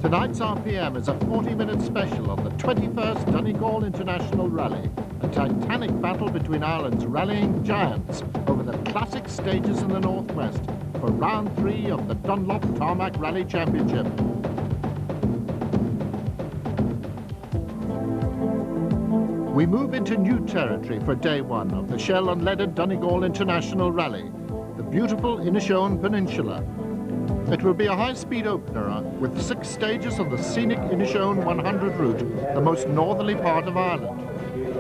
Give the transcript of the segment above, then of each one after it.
Tonight's RPM is a 40-minute special on the 21st Donegal International Rally, a titanic battle between Ireland's rallying giants over the classic stages in the northwest for round 3 of the Dunlop Tarmac Rally Championship. We move into new territory for day 1 of the shell-unleaded Donegal International Rally, the beautiful Inishowen Peninsula. It will be a high-speed opener with 6 stages on the scenic Inishowen 100 route, the most northerly part of Ireland.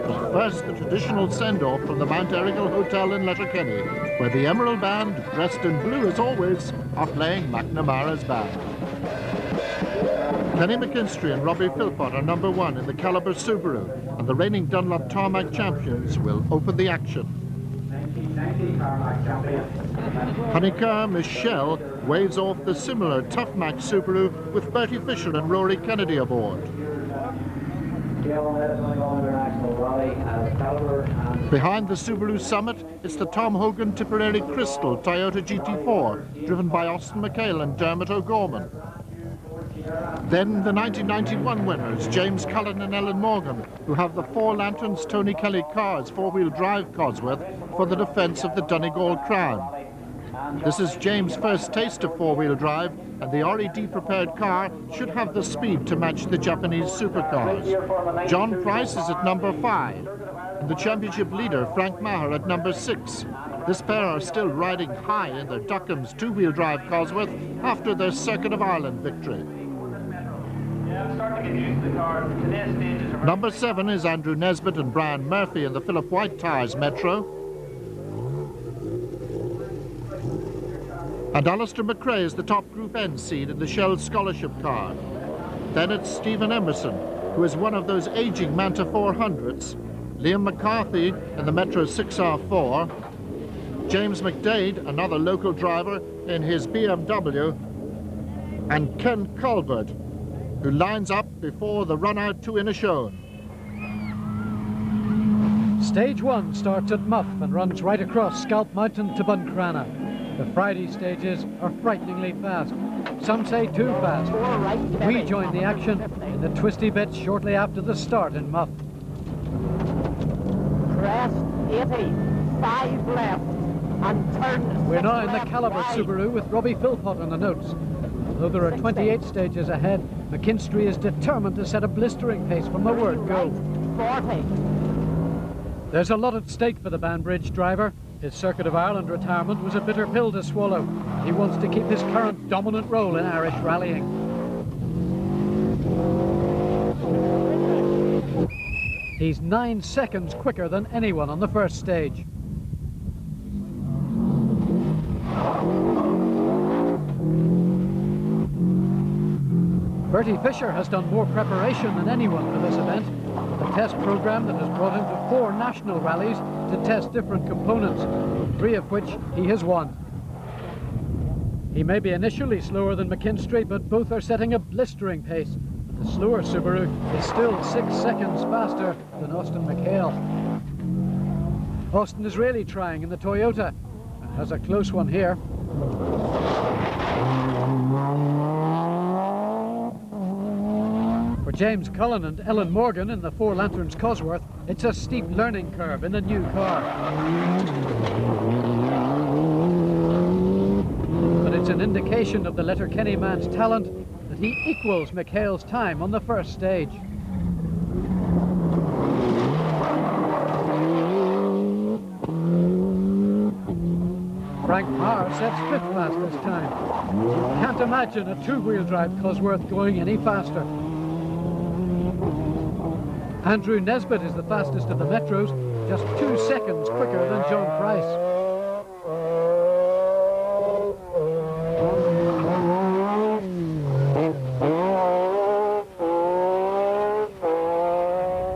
But first, the traditional send-off from the Mount Errigal Hotel in Letterkenny, where the Emerald Band, dressed in blue as always, are playing McNamara's band. Kenny McKinstry and Robbie Philpott are number 1 in the Caliber Subaru, and the reigning Dunlop Tarmac champions will open the action. Honeycomb Michelle waves off the similar Tough Mac Subaru with Bertie Fisher and Rory Kennedy aboard. Behind the Subaru Summit, it's the Tom Hogan Tipperary Crystal Toyota GT4, driven by Austin McHale and Dermot O'Gorman. Then the 1991 winners, James Cullen and Ellen Morgan, who have the Four Lanterns Tony Kelly Cars 4-wheel drive Cosworth for the defence of the Donegal crown. This is James' first taste of 4-wheel drive, and the RED prepared car should have the speed to match the Japanese supercars. John Price is at number 5, and the championship leader, Frank Maher, at number 6. This pair are still riding high in their Duckham's 2-wheel drive Cosworth after their Circuit of Ireland victory. Number 7 is Andrew Nesbitt and Brian Murphy in the Philip White Tyres Metro. And Alistair McRae is the top Group N seed in the Shell Scholarship car. Then it's Stephen Emerson, who is one of those aging Manta 400s, Liam McCarthy in the Metro 6R4, James McDade, another local driver, in his BMW, and Ken Colbert, who lines up before the run-out to Inishowen. Stage 1 starts at Muff and runs right across Scalp Mountain to Buncrana. The Friday stages are frighteningly fast. Some say too fast. We join the action in the twisty bits shortly after the start in Muff. Crest 80, 5 left, and turn. We're now in the Caliber Subaru with Robbie Philpott on the notes. Though there are 28 stages ahead, McKinstry is determined to set a blistering pace from the word go. 40. There's a lot at stake for the Banbridge driver. His Circuit of Ireland retirement was a bitter pill to swallow. He wants to keep his current dominant role in Irish rallying. He's 9 seconds quicker than anyone on the first stage. Bertie Fisher has done more preparation than anyone for this event. A test program that has brought him to 4 national rallies to test different components, 3 of which he has won. He may be initially slower than McKinstry, but both are setting a blistering pace. The slower Subaru is still 6 seconds faster than Austin McHale. Austin is really trying in the Toyota and has a close one here. For James Cullen and Ellen Morgan in the Four Lanterns Cosworth, it's a steep learning curve in the new car. But it's an indication of the Letterkenny man's talent that he equals McHale's time on the first stage. Frank Maher sets 5th fastest time. You can't imagine a 2-wheel drive Cosworth going any faster. Andrew Nesbitt is the fastest of the Metros, just 2 seconds quicker than John Price.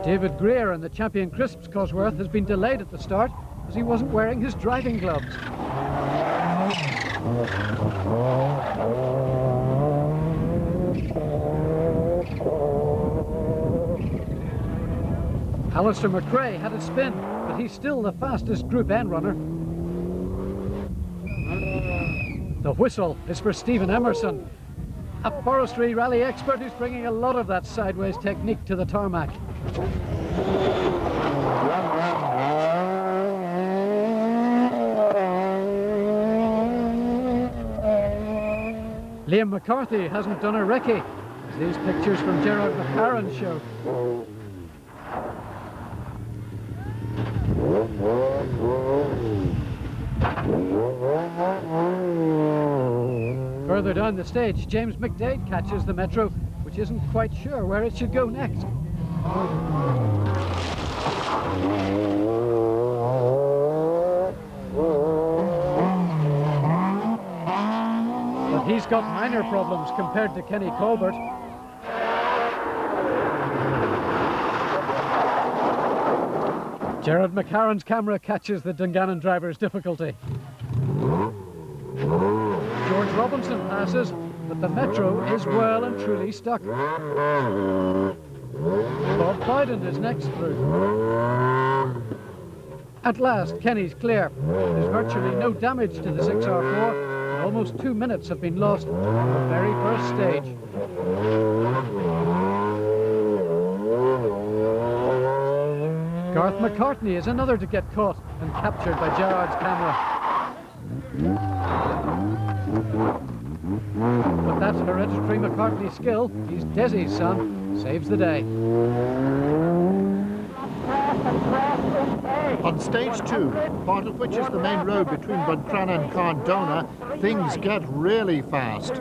David Greer in the Champion Crisps Cosworth has been delayed at the start as he wasn't wearing his driving gloves. Alistair McRae had a spin, but he's still the fastest Group N runner. The whistle is for Stephen Emerson. A forestry rally expert who's bringing a lot of that sideways technique to the tarmac. Liam McCarthy hasn't done a recce, as these pictures from Gerard McLaren show. Further down the stage, James McDade catches the Metro, which isn't quite sure where it should go next. But he's got minor problems compared to Kenny Colbert. Gerard McLaren's camera catches the Dungannon driver's difficulty. George Robinson passes, but the Metro is well and truly stuck. Bob Biden is next through. At last, Kenny's clear. There's virtually no damage to the 6R4, and almost 2 minutes have been lost on the very first stage. Garth McCartney is another to get caught and captured by Gerard's camera. But that's hereditary McCartney skill. He's Desi's son. Saves the day. On stage 2, part of which is the main road between Buncrana and Carndona, things get really fast.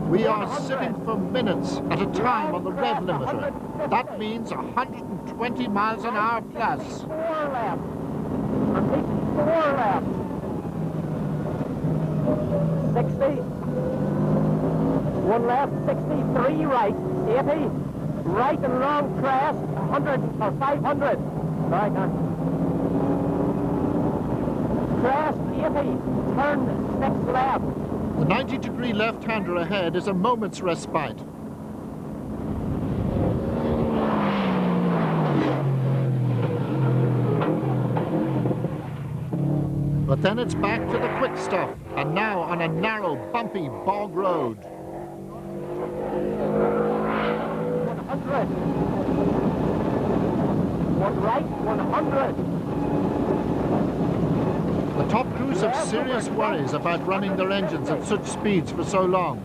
We are sitting for minutes at a time on the rev limiter. That means 120 miles an hour plus. 4 left. Repeat, 4 left. 60. 1 left, 63 right. 80. Right and long crest, 100 or 500. Right on. Crest, 80. Turn 6 left. The 90-degree left-hander ahead is a moment's respite. But then it's back to the quick stuff, and now on a narrow, bumpy bog road. 100. 1 right, 100. The top crews have serious worries about running their engines at such speeds for so long.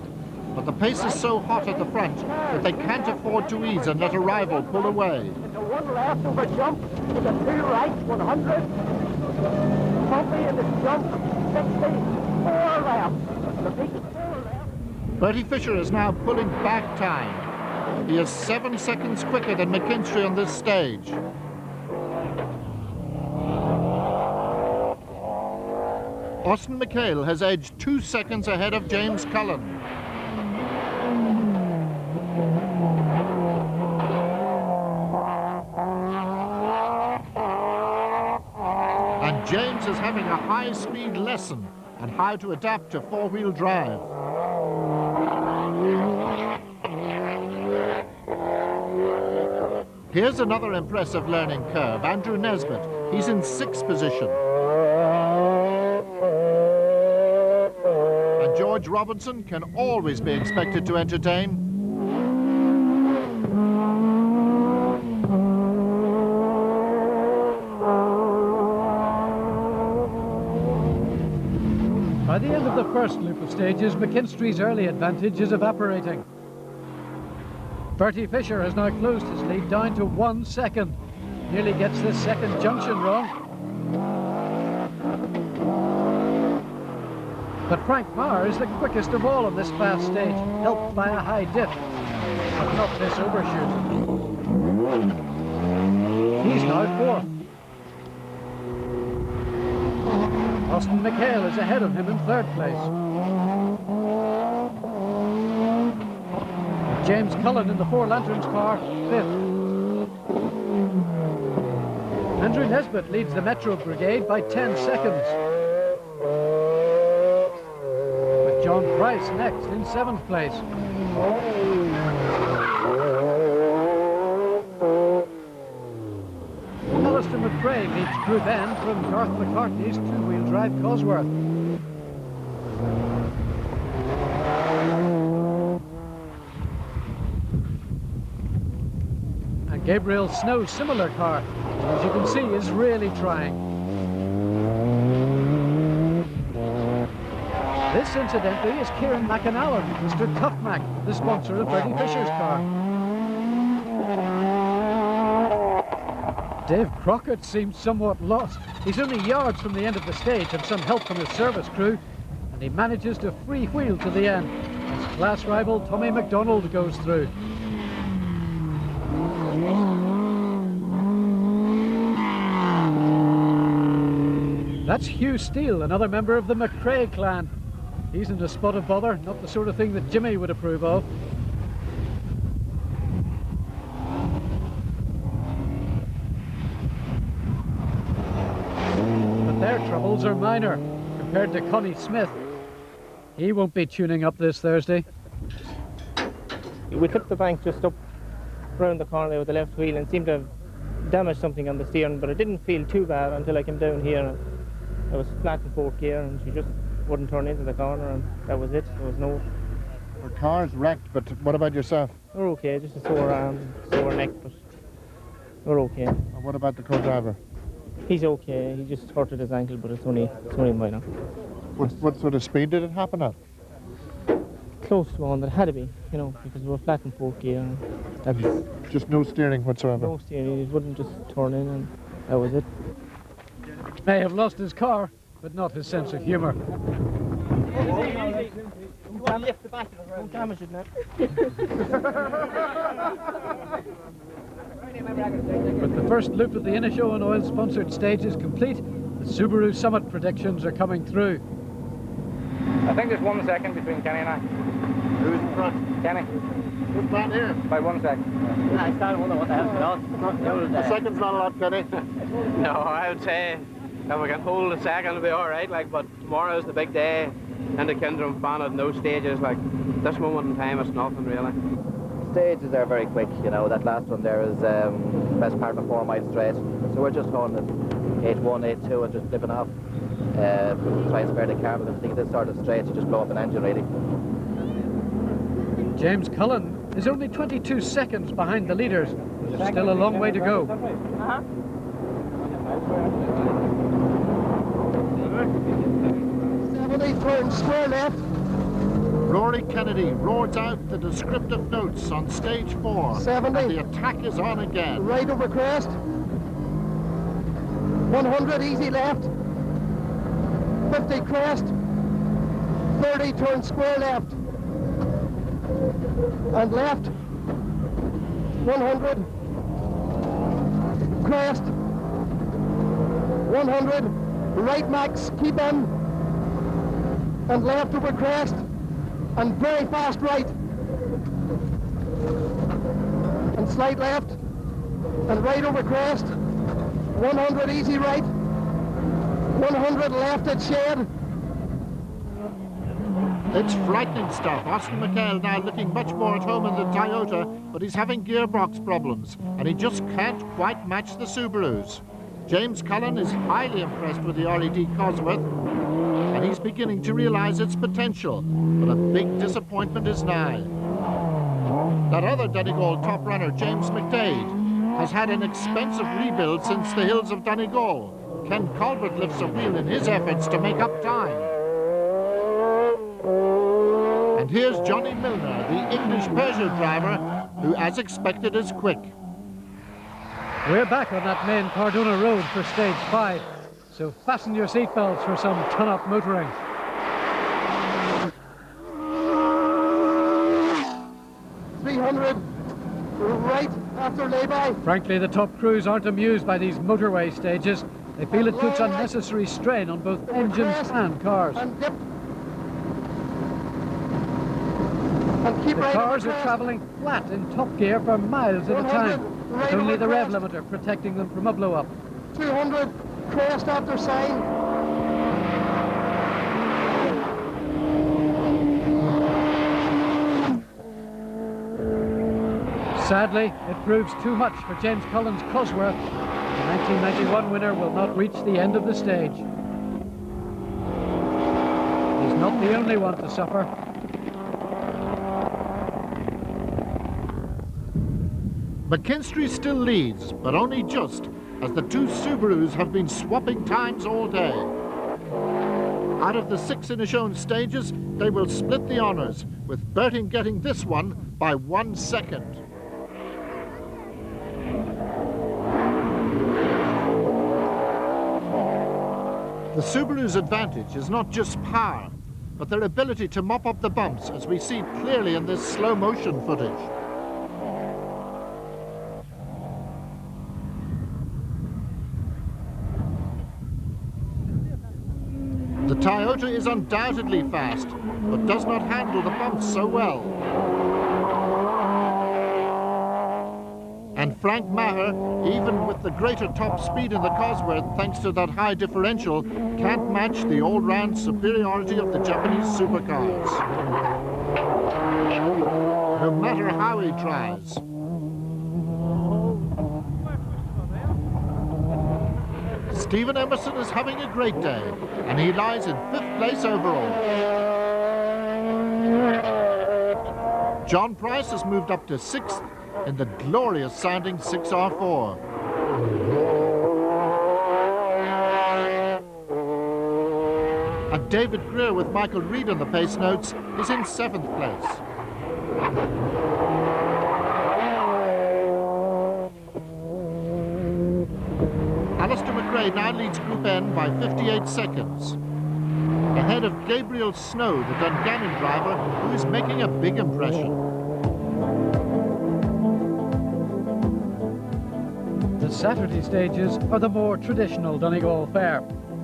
But the pace is so hot at the front that they can't afford to ease and let a rival pull away. Into 1 left over jump, into 2 right, 100. Bumpy in the jump, 60. 4 left. Repeat, 4 left. Bertie Fisher is now pulling back time. He is 7 seconds quicker than McKinstry on this stage. Austin McHale has edged 2 seconds ahead of James Cullen. And James is having a high-speed lesson on how to adapt to 4-wheel drive. Here's another impressive learning curve, Andrew Nesbitt. He's in 6th position. And George Robinson can always be expected to entertain. By the end of the first loop of stages, McKinstry's early advantage is evaporating. Bertie Fisher has now closed his lead down to 1 second. Nearly gets this second junction wrong. But Frank Maher is the quickest of all on this fast stage, helped by a high dip. But not this overshoot. He's now 4th. Austin McHale is ahead of him in 3rd place. James Cullen in the 4 Lanterns car, 5th. Andrew Nesbitt leads the Metro Brigade by 10 seconds. With John Price next in 7th place. Alistair McRae leads Group N from Garth McCartney's 2-wheel drive Cosworth. Gabriel Snow's similar car, who, as you can see, is really trying. This, incidentally, is Kieran McAnallen, Mr. Tough Mac, the sponsor of Bertie Fisher's car. Dave Crockett seems somewhat lost. He's only yards from the end of the stage and some help from his service crew, and he manages to freewheel to the end as class rival Tommy MacDonald goes through. That's Hugh Steele, another member of the McRae clan. He's in a spot of bother, not the sort of thing that Jimmy would approve of. But their troubles are minor compared to Connie Smith. He won't be tuning up this Thursday. We clipped the bank just up round the corner there with the left wheel and seemed to have damaged something on the steering, but it didn't feel too bad until I came down here and I was flat in fourth gear and she just wouldn't turn into the corner, and that was it. There was no... The car's wrecked, but what about yourself? We're okay, just a sore arm, sore neck, but we're okay. And what about the co-driver? He's okay, he just hurted his ankle, but it's only minor. What sort of speed did it happen at? Close to one, that had to be, you know, because we were flat in fourth gear. And that's Just no steering whatsoever? no steering, it wouldn't just turn in, and that was it. May have lost his car, but not his sense of humour. Don't lift the back of it, don't damage it now. But the first loop of the Inishow and oil-sponsored stage is complete. The Subaru Summit predictions are coming through. I think there's 1 second between Kenny and I. Who's in front? Kenny, Who's man here? by 1 second. I started wondering what the hell's going on. A second's not a lot, Kenny. No, I would say if we can hold a second, it'll be all right. Like, but tomorrow's the big day, and the Kindrum fan at no stages. Like, this moment in time, it's nothing really. Stages are very quick, you know. That last one there is best part of a 4 mile straight. So we're just going at 8-1, 8-2 and just flipping off. Try and spare the car, because I think this sort of straight, you just blow up an engine really. James Cullen is only 22 seconds behind the leaders. There's still a long way to go. 70, turn square left. Rory Kennedy roars out the descriptive notes on stage 4. 70. And the attack is on again. Right over crest. 100, easy left. 50 crest. 30, turn square left. And left. 100. Crest. 100. Right max, keep in. And left over crest. And very fast right. And slight left. And right over crest. 100 easy right. 100 left at shed. It's frightening stuff. Austin McHale now looking much more at home in the Toyota, but he's having gearbox problems, and he just can't quite match the Subarus. James Cullen is highly impressed with the RED Cosworth, and he's beginning to realise its potential, but a big disappointment is nigh. That other Donegal top runner, James McDade, has had an expensive rebuild since the hills of Donegal. Ken Colbert lifts a wheel in his efforts to make up time. And here's Johnny Milner, the English Peugeot driver, who, as expected, is quick. We're back on that main Cardona road for stage 5, so fasten your seatbelts for some ton-up motoring. Right after lay-by. Frankly, the top crews aren't amused by these motorway stages. They feel it puts unnecessary strain on both engines and cars. And dip. And keep The right cars over are crest. travelling flat in top gear for miles at a 100, time, with right only over the rev crest. limiter protecting them from a blow-up. 200 crest after sign. Sadly, it proves too much for James Cullen's Cosworth. The 1991 winner will not reach the end of the stage. He's not the only one to suffer. McKinstry still leads, but only just, as the two Subarus have been swapping times all day. Out of the 6 Inishowen stages, they will split the honours, with Bertie getting this one by 1 second. The Subaru's advantage is not just power, but their ability to mop up the bumps, as we see clearly in this slow motion footage. The Toyota is undoubtedly fast, but does not handle the bumps so well. And Frank Maher, even with the greater top speed in the Cosworth thanks to that high differential, can't match the all-round superiority of the Japanese supercars. No matter how he tries. Stephen Emerson is having a great day, and he lies in 5th place overall. John Price has moved up to 6th in the glorious sounding 6R4. And David Greer, with Michael Reed on the pace notes, is in 7th place. Alistair McRae now leads Group N by 58 seconds, ahead of Gabriel Snow, the Dungannon driver, who is making a big impression. The Saturday stages are the more traditional Donegal fare.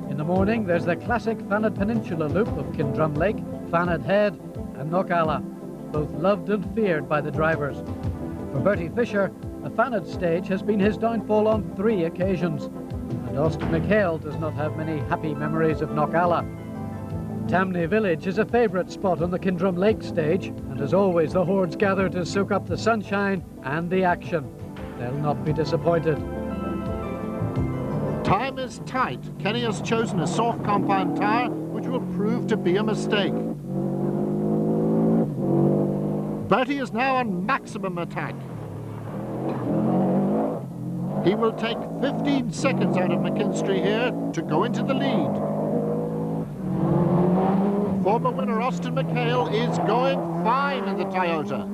In the morning, there's the classic Fanad Peninsula loop of Kindrum Lake, Fanad Head and Knockalla, both loved and feared by the drivers. For Bertie Fisher, the Fanad stage has been his downfall on 3 occasions, and Austin McHale does not have many happy memories of Knockalla. Tamney Village is a favourite spot on the Kindrum Lake stage, and as always the hordes gather to soak up the sunshine and the action. They'll not be disappointed. Time is tight. Kenny has chosen a soft compound tyre, which will prove to be a mistake. Bertie is now on maximum attack. He will take 15 seconds out of McKinstry here to go into the lead. Former winner Austin McHale is going fine in the Toyota.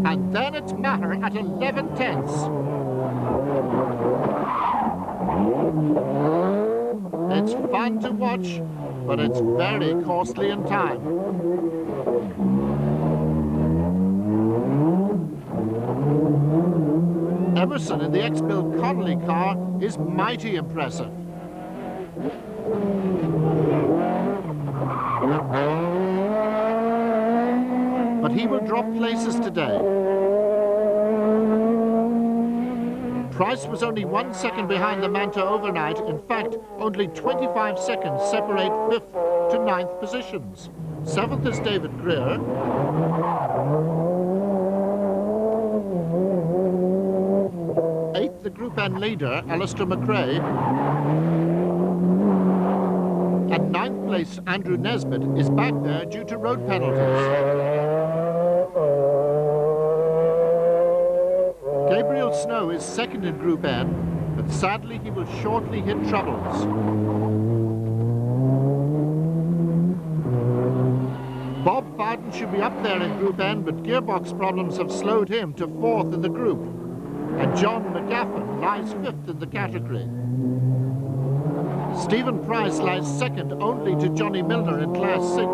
And then it's Maher at 11 tenths. It's fun to watch, but it's very costly in time. Emerson in the ex-built Connolly car is mighty impressive. But he will drop places today. Price was only 1 second behind the Manta overnight. In fact, only 25 seconds separate 5th to 9th positions. 7th is David Greer. 8th, the Group N leader, Alistair McRae. And 9th place, Andrew Nesbitt, is back there due to road penalties. Gabriel Snow is 2nd in Group N, but sadly he will shortly hit troubles. Bob Bowden should be up there in Group N, but gearbox problems have slowed him to 4th in the group. And John McGaffin lies 5th in the category. Stephen Price lies 2nd only to Johnny Milner in Class 6.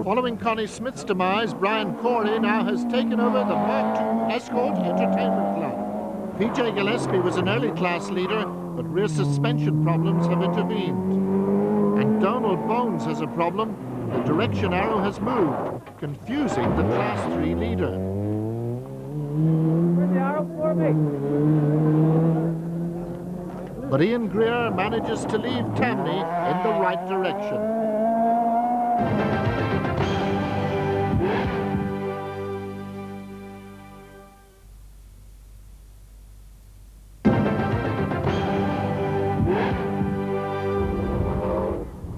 Following Connie Smith's demise, Brian Corey now has taken over the Mark II Escort Entertainment Club. PJ Gillespie was an early class leader, but rear suspension problems have intervened. And Donald Bones has a problem. The direction arrow has moved, confusing the Class 3 leader. Where's the arrow for me? But Ian Greer manages to leave Tamney in the right direction.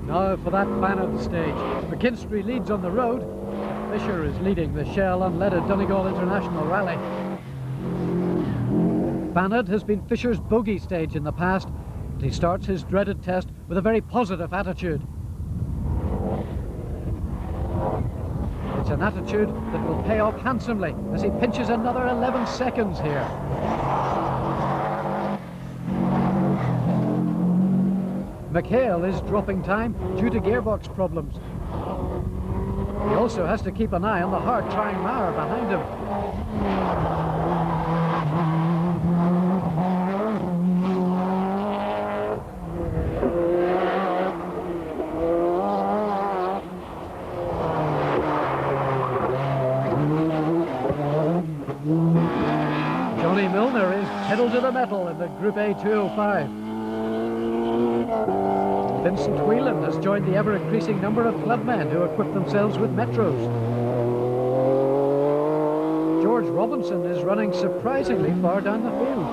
Now now for that Bannock stage. McKinstry leads on the road. Fisher is leading the Shell unleaded Donegal International Rally. Bannock has been Fisher's bogey stage in the past, and he starts his dreaded test with a very positive attitude. It's an attitude that will pay off handsomely as he pinches another 11 seconds here. McHale is dropping time due to gearbox problems. He also has to keep an eye on the hard-trying Maher behind him. Johnny Milner is pedal to the metal in the Group A 205. Vincent Whelan has joined the ever-increasing number of clubmen who equip themselves with Metros. George Robinson is running surprisingly far down the field.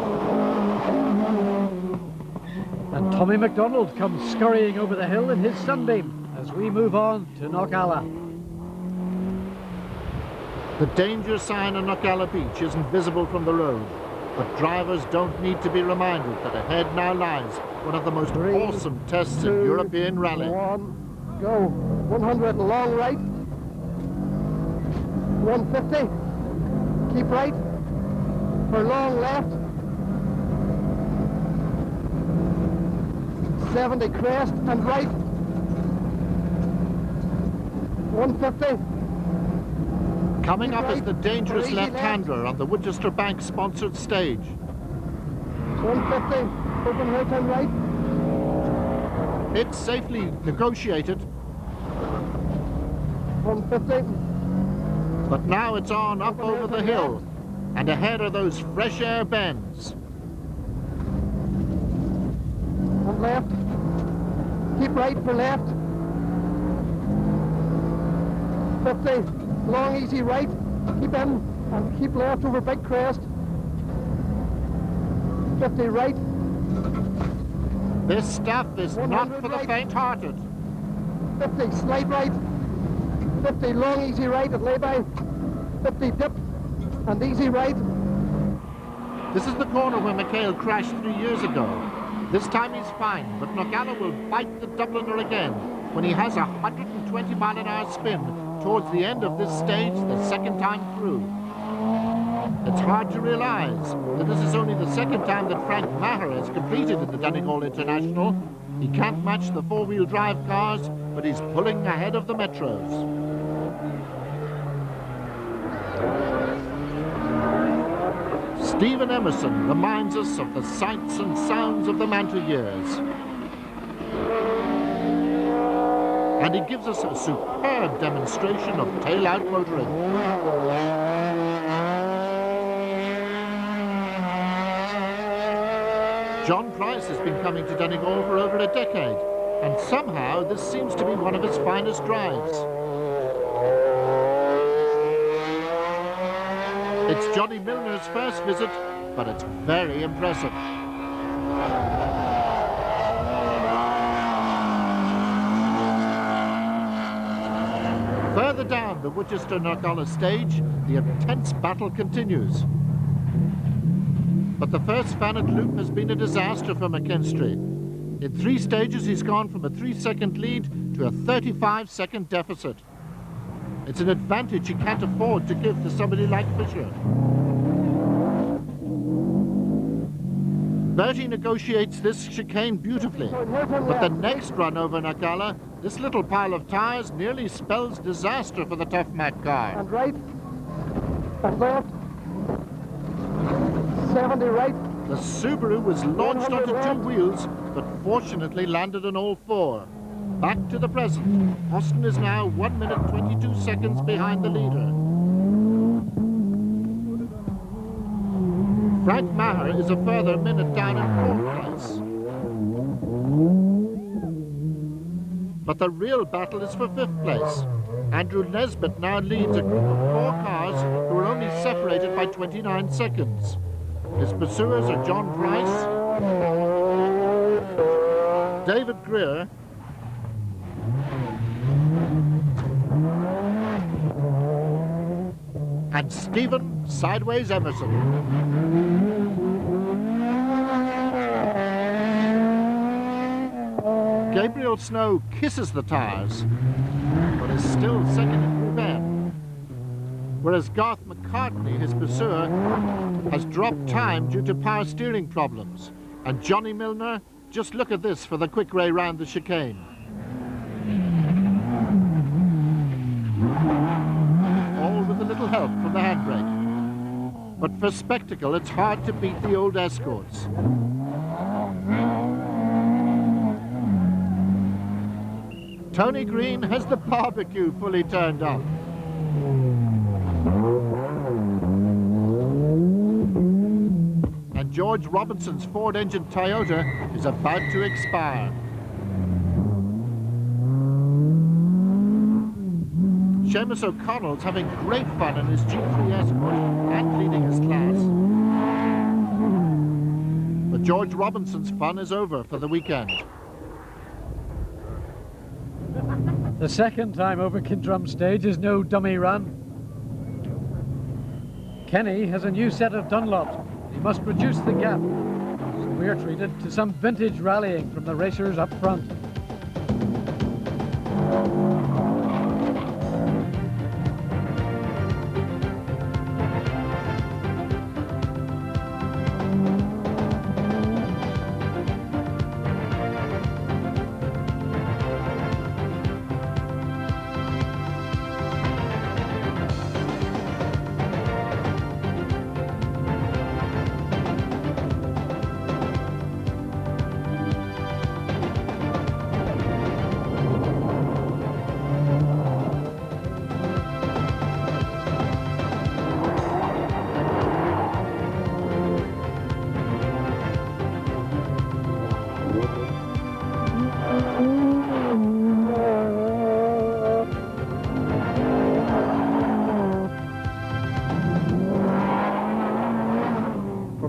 And Tommy MacDonald comes scurrying over the hill in his Sunbeam as we move on to Knockalla. The danger sign on Knockalla Beach isn't visible from the road, but drivers don't need to be reminded that ahead now lies one of the most awesome tests in European rally. 1, go. 100 long right. 150. Keep right. For long left. 70 crest and right. 150. Coming up is the dangerous left-hander on the Winchester Bank sponsored stage. 150. Open right and right. It's safely negotiated, 150. but now it's on up over the hill, and ahead are those fresh air bends. And left. Keep right for left. 50. Long easy right. Keep in and keep left over big crest. 50 right. This stuff is not for the faint-hearted. 50 slight right. 50 long easy right at lay-by. 50 dip and easy right. This is the corner where McHale crashed 3 years ago. This time he's fine, but Knockalla will bite the Dubliner again when he has a 120-mile-an-hour spin towards the end of this stage the second time through. It's hard to realise that this is only the second time that Frank Maher has competed in the Donegal International. He can't match the four-wheel drive cars, but he's pulling ahead of the Metros. Stephen Emerson reminds us of the sights and sounds of the Manta years. And he gives us a superb demonstration of tail-out motoring. John Price has been coming to Donegal for over a decade, and somehow this seems to be one of his finest drives. It's Johnny Milner's first visit, but it's very impressive. Further down the Winchester Knockalla stage, the intense battle continues. But the first Fannet loop has been a disaster for McKinstry. In 3 stages, he's gone from a 3-second lead to a 35-second deficit. It's an advantage he can't afford to give to somebody like Fisher. Bertie negotiates this chicane beautifully, but the next run over Knockalla, this little pile of tyres nearly spells disaster for the Tough Mac car. And right. And left. 70 right. The Subaru was launched onto 2 wheels, but fortunately landed on all 4. Back to the present. Austin is now 1 minute 22 seconds behind the leader. Frank Maher is a further minute down in 4th place. But the real battle is for 5th place. Andrew Nesbitt now leads a group of 4 cars who are only separated by 29 seconds. His pursuers are John Price, David Greer, and Stephen Sideways Emerson. Gabriel Snow kisses the tyres, but is still second in Group N. Whereas Garth McCartney, his pursuer, has dropped time due to power steering problems. And Johnny Milner, just look at this for the quick ray round the chicane. All with a little help from the handbrake. But for spectacle, it's hard to beat the old Escorts. Tony Green has the barbecue fully turned on. And George Robinson's Ford-engine Toyota is about to expire. Seamus O'Connell's having great fun in his G3 Escort and leading his class. But George Robinson's fun is over for the weekend. The second time over Kintrum stage is no dummy run. Kenny has a new set of Dunlops. He must reduce the gap. So we're treated to some vintage rallying from the racers up front.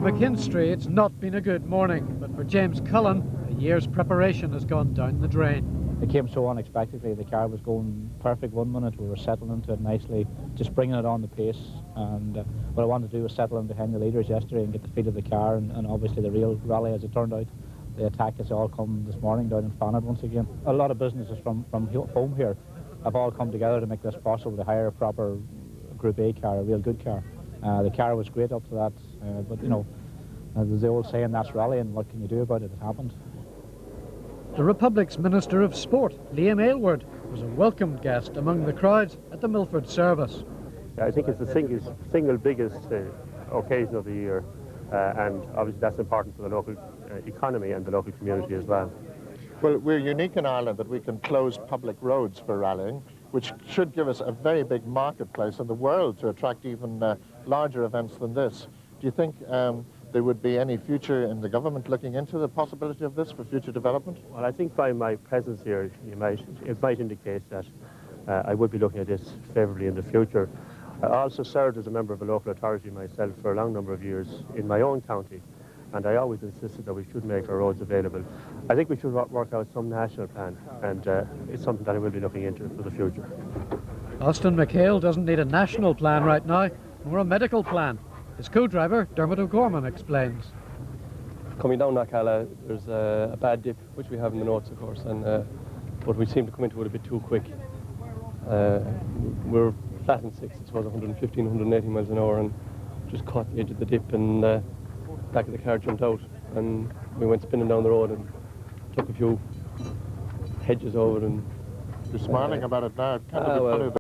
McKinstry, it's not been a good morning, but for James Cullen, a year's preparation has gone down the drain. It came so unexpectedly. The car was going perfect one minute, we were settling into it nicely, just bringing it on the pace, and what I wanted to do was settle in behind the leaders yesterday and get the feel of the car, and obviously the real rally, as it turned out. The attack has all come this morning down in Fanad once again. A lot of businesses from home here have all come together to make this possible, to hire a proper Group A car, a real good car. The car was great up to that, but you know, there's the old saying, that's rallying, what can you do about it? It happened. The Republic's Minister of Sport, Liam Aylward, was a welcomed guest among the crowds at the Milford service. I think it's the single biggest occasion of the year, and obviously that's important for the local economy and the local community as well. Well, we're unique in Ireland that we can close public roads for rallying, which should give us a very big marketplace in the world to attract even larger events than this. Do you think there would be any future in the government looking into the possibility of this for future development? Well, I think by my presence here, it might indicate that I would be looking at this favourably in the future. I also served as a member of a local authority myself for a long number of years in my own county, and I always insisted that we should make our roads available. I think we should work out some national plan, and it's something that I will be looking into for the future. Austin McHale doesn't need a national plan right now, nor a medical plan. His co-driver, Dermot O'Gorman, explains. Coming down Knockalla, there's a bad dip, which we have in the notes, of course, and but we seem to come into it a bit too quick. We're flat in six, it was 115, 180 miles an hour, and just caught the edge of the dip, and back of the car jumped out, and we went spinning down the road and took a few hedges over. And you're smiling about it now. It kind of